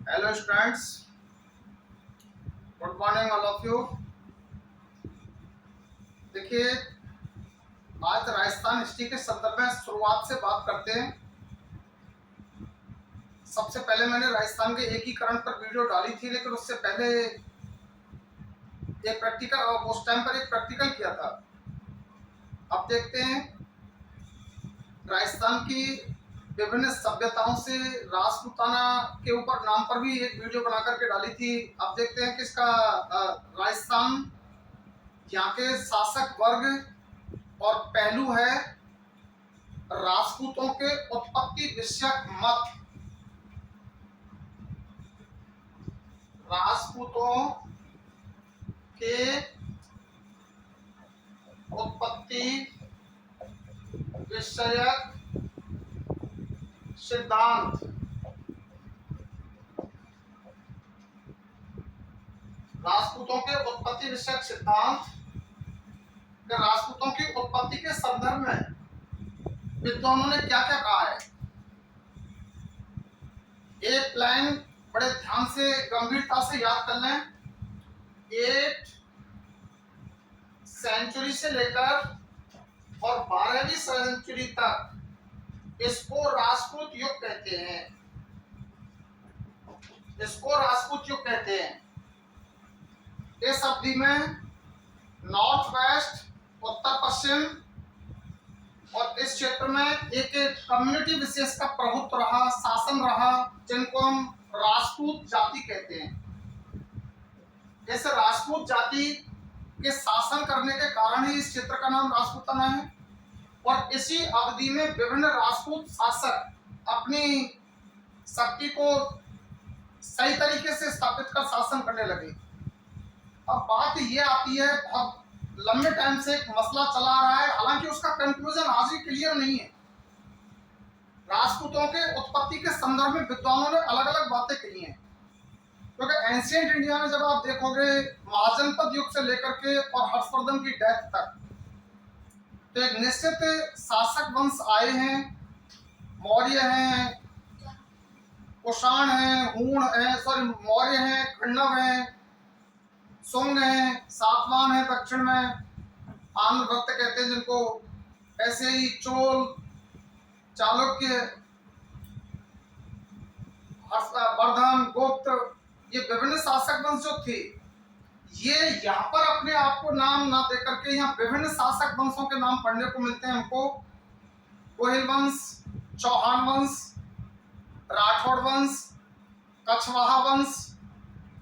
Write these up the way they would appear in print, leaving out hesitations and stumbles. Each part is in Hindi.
Hello students, good morning all of you. देखिए, आज राजस्थान हिस्ट्री के संदर्भ में शुरुआत से बात करते हैं। सबसे पहले मैंने राजस्थान के एकीकरण पर वीडियो डाली थी, लेकिन उससे पहले एक प्रैक्टिकल, उस टाइम पर एक प्रैक्टिकल किया था। अब देखते हैं राजस्थान की विभिन्न सभ्यताओं से राजपूताना के ऊपर नाम पर भी एक वीडियो बना करके डाली थी। अब देखते हैं कि इसका राजस्थान, यहाँ के शासक वर्ग और पहलू है राजपूतों के उत्पत्ति विषयक मत। राजपूतों के उत्पत्ति विषयक सिद्धांत। राजपूतों के उत्पत्ति विषयक सिद्धांत राजपूतों की उत्पत्ति के संदर्भ में विद्वानों ने क्या क्या कहा है। एक लाइन बड़े ध्यान से, गंभीरता से याद कर लें। 8th सेंचुरी से लेकर और 12वीं सेंचुरी तक इसको राजपूत युग कहते हैं। इसको राजपूत युग कहते हैं। इस अवधि में नॉर्थ वेस्ट, उत्तर पश्चिम और इस क्षेत्र में एक कम्युनिटी विशेष का प्रभुत्व रहा, शासन रहा, जिनको हम राजपूत जाति कहते हैं। इस राजपूत जाति के शासन करने के कारण ही इस क्षेत्र का नाम राजपूताना है। और इसी अवधि में विभिन्न राजपूत शासक अपनी शक्ति को सही तरीके से स्थापित कर शासन करने लगे। अब बात ये आती है, बहुत लंबे टाइम से एक मसला चला आ रहा है, हालांकि उसका कंक्लूजन आज भी क्लियर नहीं है। राजपूतों के उत्पत्ति के संदर्भ में विद्वानों ने अलग अलग बातें कही हैं, क्योंकि एंशिएंट इंडिया में जब आप देखोगे महाजनपद युग से लेकर के और हर्षवर्धन की डेथ तक, तो एक निश्चित शासक वंश आए हैं। मौर्य हैं, कुषाण हैं, हूण हैं, मौर्य हैं, खंडव हैं, सुंग हैं, सातवाहन है दक्षिण में, आंध्रभक्त कहते हैं जिनको। ऐसे ही चोल, चालुक्य, वर्धन, गुप्त, ये विभिन्न शासक वंश जो थे, ये यहाँ पर अपने आप को नाम ना दे करके यहाँ विभिन्न शासक वंशों के नाम पढ़ने को मिलते हैं हमको। गोहिल वंश, चौहान वंश, राठौड़ वंश, कछवाहा वंश,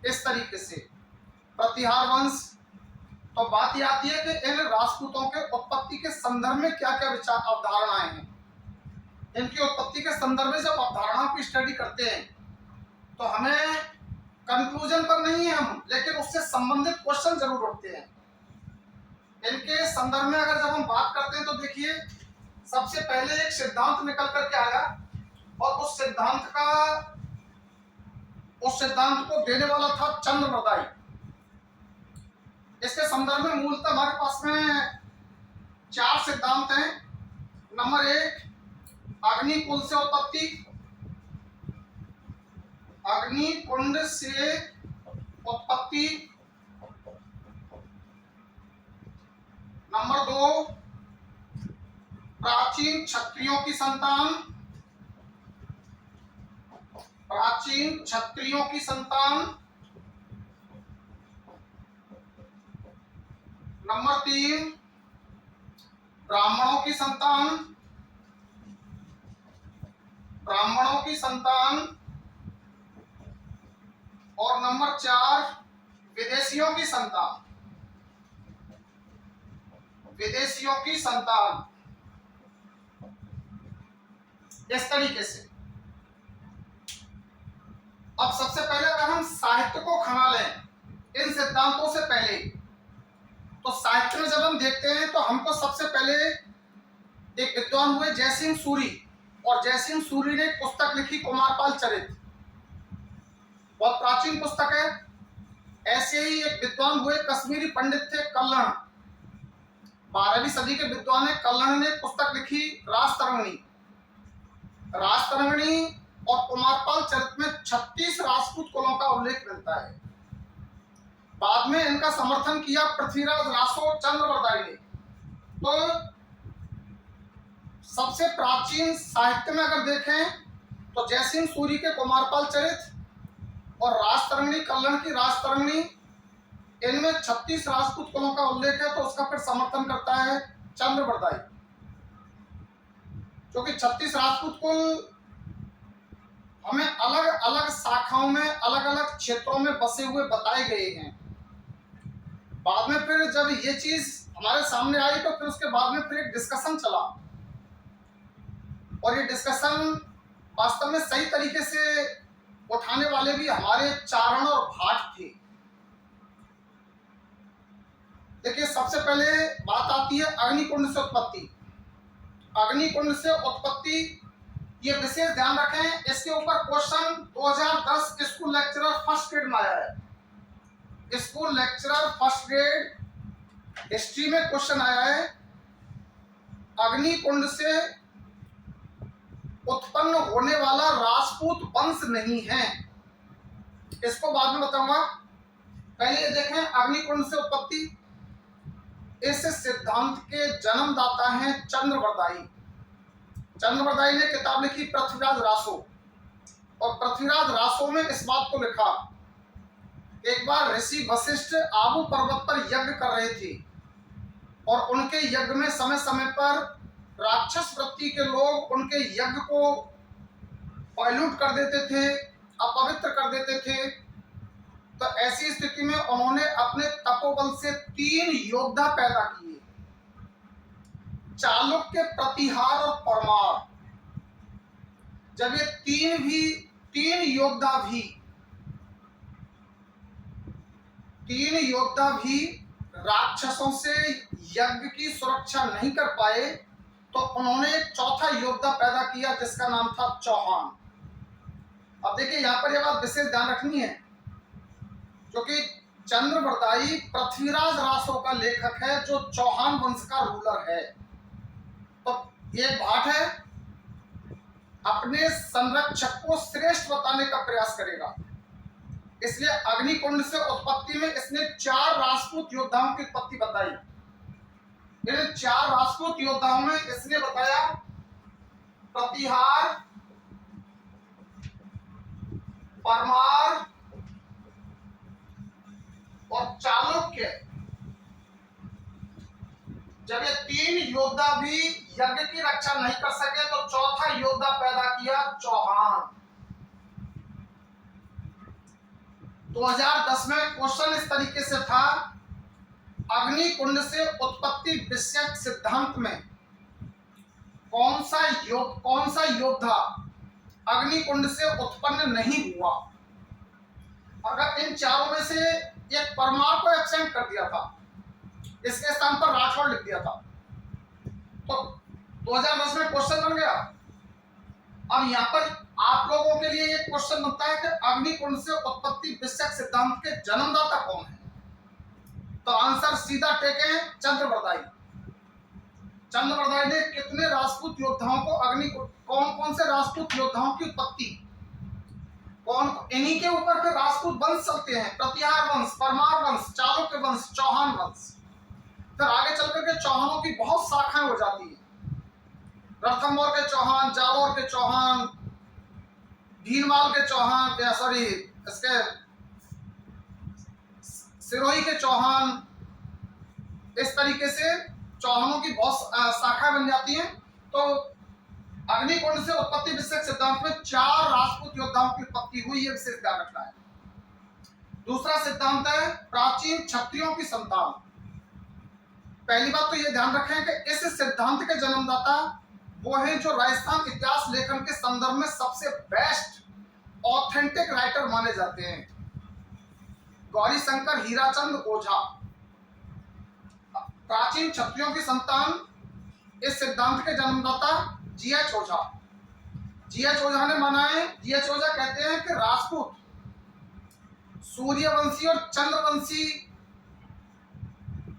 इस तरीके से प्रतिहार वंश। तो बात यह आती है कि इन राजपूतों के उत्पत्ति के संदर्भ में क्या क्या विचार, अवधारणाएं हैं। इनकी उत्पत्ति के संदर्भ में जब अवधारणाओं की स्टडी करते हैं तो हमें कंक्लूजन पर नहीं है हम, लेकिन उससे संबंधित क्वेश्चन जरूर उठते हैं। इनके संदर्भ में अगर जब हम बात करते हैं तो देखिए, सबसे पहले एक सिद्धांत निकल करके आया और उस सिद्धांत को देने वाला था चंद्रमदाई। इसके संदर्भ में मूलतः हमारे पास में 4 सिद्धांत हैं। नंबर 1, अग्निकुंड से उत्पत्ति, अग्निकुंड से उत्पत्ति। नंबर 2, प्राचीन क्षत्रियों की संतान, प्राचीन क्षत्रियों की संतान। नंबर 3, ब्राह्मणों की संतान, ब्राह्मणों की संतान। और नंबर 4, विदेशियों की संतान, विदेशियों की संतान। इस तरीके से अब सबसे पहले अगर हम साहित्य को खंगालें इन सिद्धांतों से पहले, तो साहित्य में जब हम देखते हैं तो हमको सबसे पहले एक विद्वान हुए जयसिंह सूरी, और जयसिंह सूरी ने एक पुस्तक लिखी कुमारपाल चरित, बहुत प्राचीन पुस्तक है। ऐसे ही एक विद्वान हुए कश्मीरी पंडित थे कल्लण, 12वीं सदी के विद्वान है कल्लण ने पुस्तक लिखी राजतरंगिणी। राजतरंगिणी और कुमारपाल चरित में 36 राजपूत उल्लेख मिलता है। बाद में इनका समर्थन किया पृथ्वीराज रासो चंद्रवरदाई ने। तो सबसे प्राचीन साहित्य में अगर देखें तो जयसिंह सूरी के कुमारपाल चरित और राजतरंगिणी कल्लण की राजतरंगिणी, इनमें 36 राजपूत कुलों का उल्लेख है, तो उसका फिर समर्थन करता है चंद्रवरदाई, क्योंकि 36 राजपूत कुल हमें अलग अलग शाखाओं में अलग अलग क्षेत्रों में बसे हुए बताए गए हैं। बाद में फिर जब ये चीज हमारे सामने आई तो फिर उसके बाद में फिर एक डिस्कशन चला, और ये डिस्कशन वास्तव में सही तरीके से उठाने वाले भी हमारे चारण और भाट थे। देखिए, सबसे पहले बात आती है अग्निकुंड से उत्पत्ति। अग्निकुंड से उत्पत्ति, ये विशेष ध्यान रखें, इसके ऊपर question 2010 school lecturer first grade में आया है। School lecturer first grade history में क्वेश्चन आया है, अग्निकुंड से उत्पन्न होने वाला राजपूत वंश नहीं है। इसको बाद में बताऊंगा, पहले ये देखें अग्निकुंड से उत्पत्ति। इस सिद्धांत के जन्मदाता हैं चंद्रवरदाई। चंद्रवरदाई ने किताब लिखी पृथ्वीराज रासो, और पृथ्वीराज रासो में इस बात को लिखा, एक बार ऋषि वशिष्ठ आबू पर्वत पर यज्ञ कर रहे थे, और उनके यज्ञ में समय समय पर राक्षस वृत्ति के लोग उनके यज्ञ को पॉल्यूट कर देते थे, अपवित्र कर देते थे। तो ऐसी स्थिति में उन्होंने अपने तपोबल से 3 योद्धा पैदा किए, चालुक्य, प्रतिहार और परमार। जब ये तीन योद्धा भी राक्षसों से यज्ञ की सुरक्षा नहीं कर पाए, तो उन्होंने एक चौथा योद्धा पैदा किया जिसका नाम था चौहान। अब देखिए, यहां पर यह बात विशेष ध्यान रखनी है, क्योंकि चंद्रवरदाई पृथ्वीराज रासो का लेखक है जो चौहान वंश का रूलर है। तो ये भाट है, अपने संरक्षक को श्रेष्ठ बताने का प्रयास करेगा, इसलिए अग्निकुंड से उत्पत्ति में इसने 4 राजपूत योद्धाओं की उत्पत्ति बताई। इन 4 राजपूत योद्धाओं में इसने बताया प्रतिहार, परमार और चालुक्य। जब ये 3 योद्धा भी यज्ञ की रक्षा नहीं कर सके, तो चौथा योद्धा पैदा किया चौहान। 2010 में क्वेश्चन इस तरीके से था, अग्निकुंड से उत्पत्ति विषयक सिद्धांत में कौन सा योद्धा अग्निकुंड से उत्पन्न नहीं हुआ। अगर इन चारों में से एक परमार को एब्सेंट कर दिया था, इसके स्थान पर राठौड़ लिख दिया था, तो 2010 में क्वेश्चन बन गया। अब यहां पर आप लोगों के लिए एक क्वेश्चन बनता है कि अग्निकुंड से उत्पत्ति विषयक सिद्धांत के जन्मदाता कौन है। तो आंसर सीधा टेके चंद्रवरदाई। चंद्रवरदाई ने कितने राजपूत योद्धाओं को कौन से राजपूत योद्धाओं की उत्पत्ति, इन्हीं के ऊपर फिर राजपूत वंश चलते हैं, प्रतिहार वंश, परमार वंश, चालुक्य वंश, चौहान वंश। फिर आगे चल करके चौहानों की बहुत शाखाएं हो जाती है, रणथंभौर के चौहान, जालौर के चौहान, भीनमाल के चौहान, इसके सिरोही के चौहान। इस तरीके से चौहानों की बहुत शाखाएं बन जाती हैं। तो अग्निकुंड से उत्पत्ति विषयक सिद्धांत में 4 राजपूत योद्धाओं की उत्पत्ति हुई, यह विशेष ध्यान रखना है। दूसरा सिद्धांत है प्राचीन क्षत्रियों की संतान। पहली बात तो यह ध्यान रखें कि इस सिद्धांत के जन्मदाता वो हैं जो राजस्थान इतिहास लेखन के संदर्भ में सबसे बेस्ट ऑथेंटिक राइटर माने जाते हैं, गौरी शंकर हीराचंद ओझा। प्राचीन क्षत्रियों की संतान, इस सिद्धांत के जन्मदाता जीएच ओझा। जीएच ओझा ने माना है, जीएच ओझा कहते हैं कि राजपूत सूर्यवंशी और चंद्रवंशी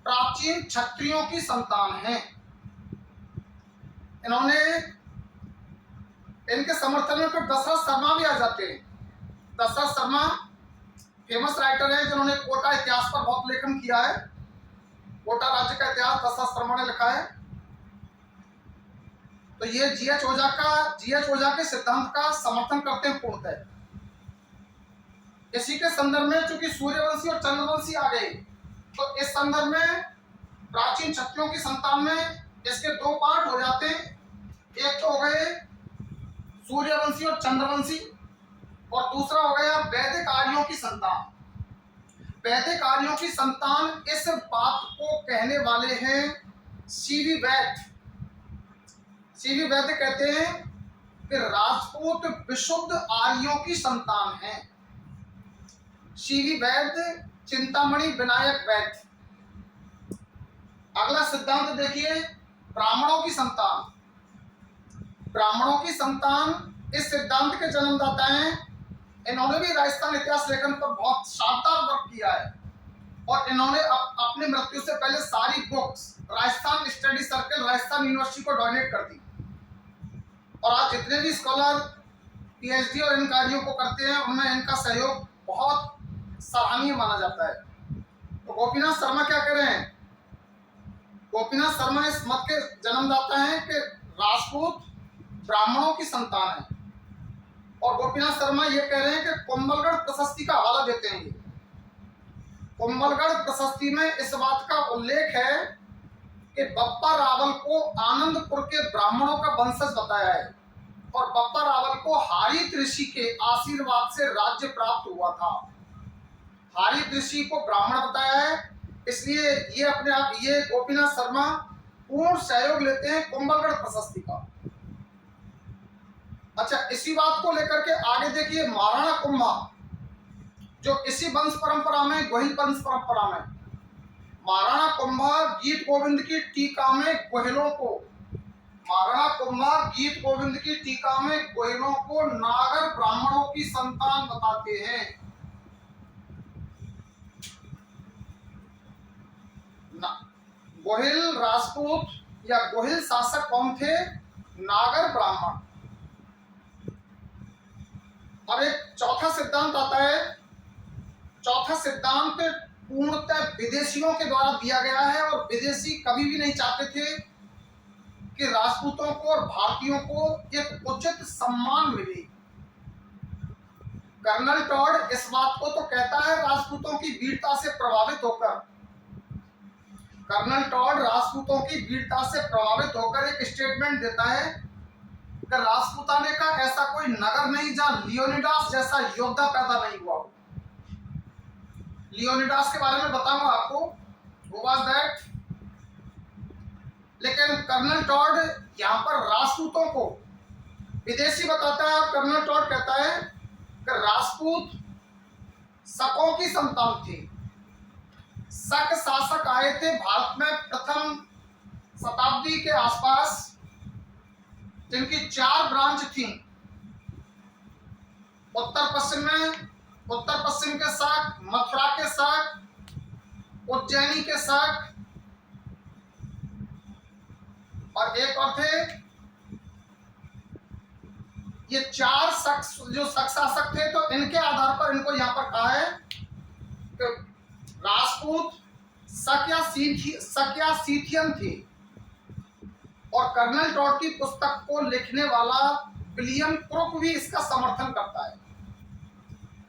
प्राचीन क्षत्रियों की संतान हैं। इन्होंने, इनके समर्थन में फिर दशरथ शर्मा भी आ जाते हैं। दशरथ शर्मा फेमस राइटर हैं जिन्होंने कोटा इतिहास पर बहुत लेखन किया है। कोटा राज्य का इतिहास दशाश्रमों ने लिखा है। तो ये जीएच ओझा के सिद्धांत का समर्थन करते हैं पूर्णतः। इसी के संदर्भ में चूंकि सूर्यवंशी और चंद्रवंशी आ गए, तो इस संदर्भ में प्राचीन क्षत्रियों की संतान में इसके दो पार्ट हो जाते हैं। एक तो हो गए सूर्यवंशी और चंद्रवंशी, और दूसरा हो गया वैदिक आर्यों की संतान। वैदिक आर्यों की संतान इस बात को कहने वाले हैं सीवी वैद्य। सीवी वैद्य कहते हैं कि राजपूत विशुद्ध आर्यों की संतान है। सीवी वैद्य, चिंतामणि विनायक वैद्य। अगला सिद्धांत देखिए, ब्राह्मणों की संतान। ब्राह्मणों की संतान इस सिद्धांत के जन्मदाता हैं। इन्होंने भी राजस्थान इतिहास लेखन पर बहुत शानदार वर्क किया है, और इन्होंने अपनी मृत्यु से पहले सारी books Rajasthan study circle Rajasthan university को डोनेट कर दी। और आज जितने भी स्कॉलर पीएचडी और इन कार्यों को करते हैं, उनमें इनका सहयोग बहुत सराहनीय माना जाता है। तो गोपीनाथ शर्मा क्या कह रहे हैं? गोपीनाथ शर्मा इस मत के जन्मदाता हैं कि राजपूत ब्राह्मणों की संतान है। और गोपीनाथ शर्मा ये कह रहे हैं कि कुंभलगढ़ प्रशस्ति का हवाला देते हैं। कुंभलगढ़ प्रशस्ति में इस बात का उल्लेख है कि बप्पा रावल को आनंदपुर के ब्राह्मणों का वंशज बताया है, और बप्पा रावल को हारित ऋषि के आशीर्वाद से राज्य प्राप्त हुआ था। हारित ऋषि को ब्राह्मण बताया है, इसलिए ये अपने आप ये गोपीनाथ शर्मा पूर्ण सहयोग लेते हैं कुंभलगढ़ प्रशस्ति का। अच्छा, इसी बात को लेकर के आगे देखिए, महाराणा कुंभा जो इसी वंश परंपरा में, गोहिल वंश परंपरा में, महाराणा कुंभा गीत गोविंद की टीका में गोहिलों को, महाराणा कुंभा गीत गोविंद की टीका में गोहिलों को नागर ब्राह्मणों की संतान बताते हैं। गोहिल राजपूत या गोहिल शासक कौन थे? नागर ब्राह्मण। अब एक चौथा सिद्धांत आता है। चौथा सिद्धांत पूर्णतः विदेशियों के द्वारा दिया गया है, और विदेशी कभी भी नहीं चाहते थे कि राजपूतों को और भारतीयों को एक उचित सम्मान मिले। कर्नल टॉड इस बात को तो कहता है राजपूतों की वीरता से प्रभावित होकर। कर्नल टॉड राजपूतों की वीरता से प्रभावित होकर एक स्टेटमेंट देता है कि राजपूताने का ऐसा कोई नगर नहीं जहां लियोनिडास जैसा योद्धा पैदा नहीं हुआ हो। लियोनिडास के बारे में बताऊंगा आपको, who was that? लेकिन कर्नल टॉड यहाँ पर राजपूतों को विदेशी बताता है, और कर्नल टॉड कहता है कि राजपूत शकों की संतान थे। शक शासक आए थे भारत में प्रथम शताब्दी के आसपास, जिनकी 4 ब्रांच थी। उत्तर पश्चिम के शक, मथुरा के शक, उज्जैनी के शक, और एक और थे। ये 4 शख्स जो शक शासक थे, तो इनके आधार पर इनको यहाँ पर कहा है कि राजपूत शक या सीथियन थे। और कर्नल टॉड की पुस्तक को लिखने वाला विलियम क्रुक भी इसका समर्थन करता है।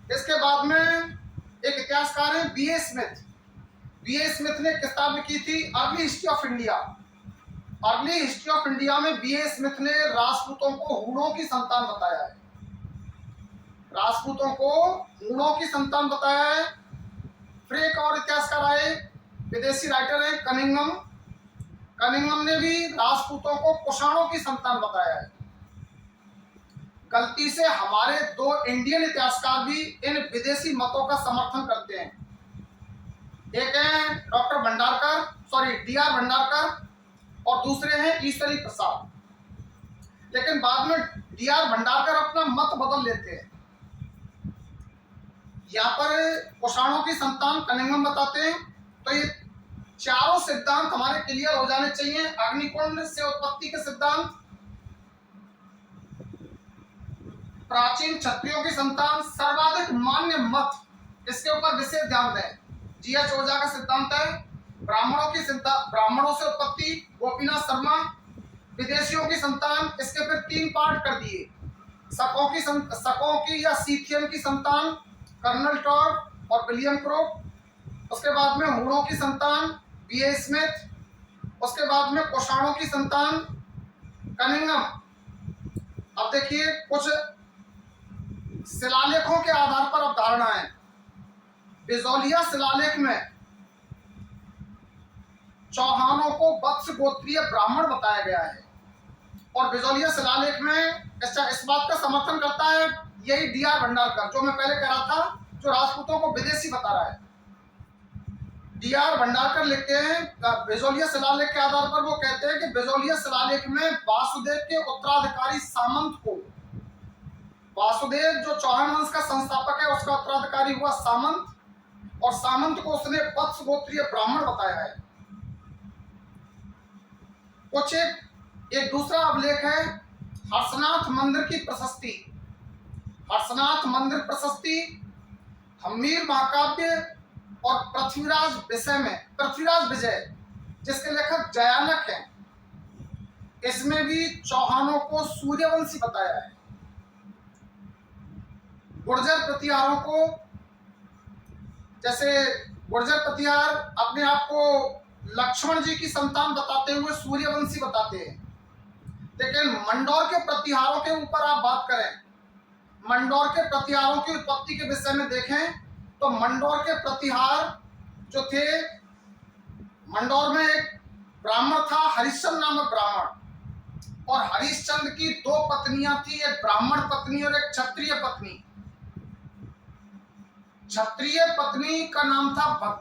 इसके बाद में एक इतिहासकार है B.A. स्मिथ। B.A. स्मिथ ने किताब लिखी थी early history of India. Early history of India में B.A. स्मिथ ने राजपूतों को हूणों की संतान बताया है। राजपूतों को हूणों की संतान बताया है। फिर एक और इतिहासकार आए, विदेशी राइटर है कनिंगम। कनिंगम ने भी राजपूतों को कुषाणों की संतान बताया है। गलती से हमारे 2 इंडियन इतिहासकार भी इन विदेशी मतों का समर्थन करते हैं। एक है डॉक्टर भंडारकर, D.R. भंडारकर, और दूसरे हैं ईश्वरी प्रसाद। लेकिन बाद में D.R. भंडारकर अपना मत बदल लेते हैं। यहाँ पर कुषाणों की संतान कनिंगम बताते हैं। तो ये चारों सिद्धांत हमारे क्लियर हो जाने चाहिए। अग्निकुंड से उत्पत्ति के सिद्धांत, प्राचीन क्षत्रियों की संतान, सर्वाधिक मान्य मत, इसके ध्यान दें। जीएच ओझा का सिद्धांत है ब्राह्मणों से उत्पत्ति, गोपीनाथ शर्मा, विदेशियों की संतान, इसके फिर 3 पार्ट कर दिए। शकों की या सीथियन की संतान कर्नल टॉड और विलियम क्रोक, उसके बाद में हूणों की संतान बीए स्मिथ, उसके बाद में कुषाणों की संतान कनिंगम। अब देखिए कुछ शिलालेखों के आधार पर अवधारणाएं। बिजौलिया शिलालेख में चौहानों को वत्स गोत्रीय ब्राह्मण बताया गया है और बिजौलिया शिलालेख में इस बात का समर्थन करता है यही डीआर भंडारकर, जो मैं पहले कह रहा था, जो राजपूतों को विदेशी बता रहा है। डीआर भंडारकर लिखते हैं बिजौलिया शिलालेख के आधार पर, वो कहते हैं कि बिजौलिया शिलालेख में वासुदेव के उत्तराधिकारी सामंत को, वासुदेव जो चौहान वंश का संस्थापक है उसका उत्तराधिकारी हुआ सामंत, और सामंत को उसने वत्स गोत्रीय ब्राह्मण बताया है। कुछ एक दूसरा अभिलेख है हर्षनाथ मंदिर की प्रशस्ति। हर्षनाथ मंदिर प्रशस्ति हम्मीर महाकाव्य और पृथ्वीराज विजय जिसके लेखक जयानक हैं, इसमें भी चौहानों को सूर्यवंशी बताया है। गुर्जर प्रतिहारों को, जैसे गुर्जर प्रतिहार अपने आप को लक्ष्मण जी की संतान बताते हुए सूर्यवंशी बताते हैं, लेकिन मंडौर के प्रतिहारों के ऊपर आप बात करें, मंडौर के प्रतिहारों की उत्पत्ति के विषय में देखें तो मंडौर के प्रतिहार जो थे, मंडौर में एक ब्राह्मण था हरिश्चंद्र नामक ब्राह्मण, और हरिश्चंद्र की 2 पत्नियां थी, एक ब्राह्मण पत्नी और एक क्षत्रिय पत्नी। क्षत्रिय पत्नी का नाम था